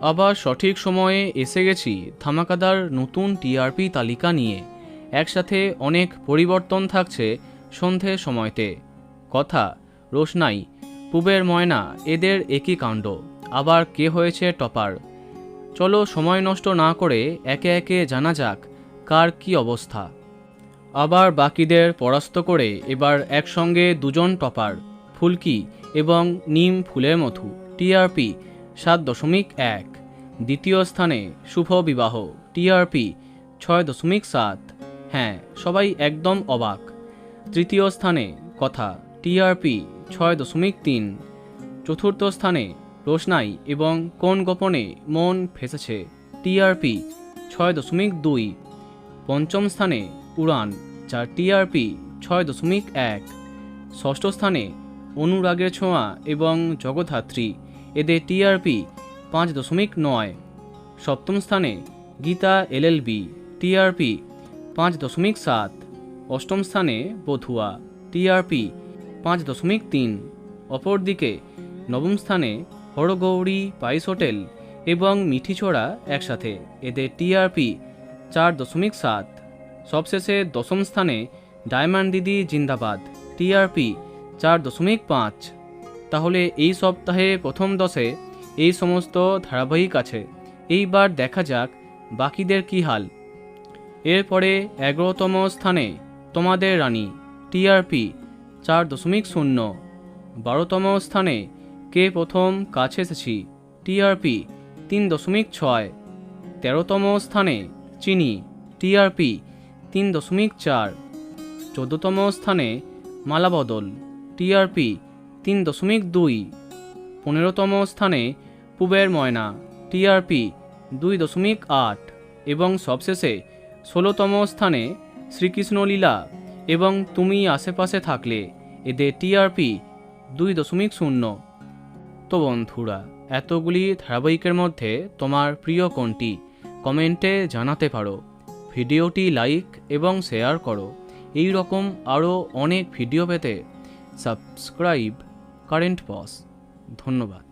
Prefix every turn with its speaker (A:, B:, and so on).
A: আবার সঠিক সময়ে এসে গেছি ধামাকাদার নতুন টিআরপি তালিকা নিয়ে। একসাথে অনেক পরিবর্তন থাকছে সন্ধে সময়তে। কথা, রোশনাই, পুবের ময়না, এদের একই কাণ্ড। আবার কে হয়েছে টপার? চলো সময় নষ্ট না করে একে একে জানা যাক কার কি অবস্থা। আবার বাকিদের পরাস্ত করে এবার একসঙ্গে দুজন টপার, ফুলকি এবং নিম ফুলের মধু, টিআরপি 7.1। দ্বিতীয় স্থানে শুভ বিবাহ, টিআরপি 6.7। হ্যাঁ, সবাই একদম অবাক। তৃতীয় স্থানে কথা, টিআরপি 6.3। চতুর্থ স্থানে রোশনাই এবং কোন গোপনে মন ফেসেছে, টিআরপি 6.2। পঞ্চম স্থানে উড়ান, যার টিআরপি 6.1। ষষ্ঠ স্থানে অনুরাগের ছোঁয়া এবং জগদ্ধাত্রী, এদের টিআরপি 5.9। সপ্তম স্থানে গীতা এলএলবি, টিআরপি 5.7। অষ্টম স্থানে বধুয়া, টিআরপি 5.3। অপরদিকে নবম স্থানে হরগৌরী পাইস হোটেল এবং মিঠিছোড়া একসাথে, এদের টিআরপি 4.7। সবশেষে দশম স্থানে ডায়মন্ড দিদি জিন্দাবাদ, টিআরপি 4.5। তাহলে এই সপ্তাহে প্রথম 10-এ এই সমস্ত ধারাবাহিক আছে। এইবার দেখা যাক বাকিদের কি হাল। এরপরে 11তম স্থানে তোমাদের রানী, টিআরপি 4.0। 12তম স্থানে কে প্রথম কাছে এসেছি, টিআরপি 3.6। 13তম স্থানে চিনি, টিআরপি 3.4। 14তম স্থানে মালাবদল, টিআরপি 3.2। 15তম স্থানে পুবের ময়না, টিআরপি 2.8। এবং সবশেষে 16তম স্থানে শ্রীকৃষ্ণ লীলা এবং তুমি আশেপাশে থাকলে, এদের টিআরপি 2.0। তো বন্ধুরা, এতগুলি ধারাবাহিকের মধ্যে তোমার প্রিয় কোনটি কমেন্টে জানাতে পারো। ভিডিওটি লাইক এবং শেয়ার করো। এই রকম আরও অনেক ভিডিও পেতে সাবস্ক্রাইব কারেন্ট বস। ধন্যবাদ।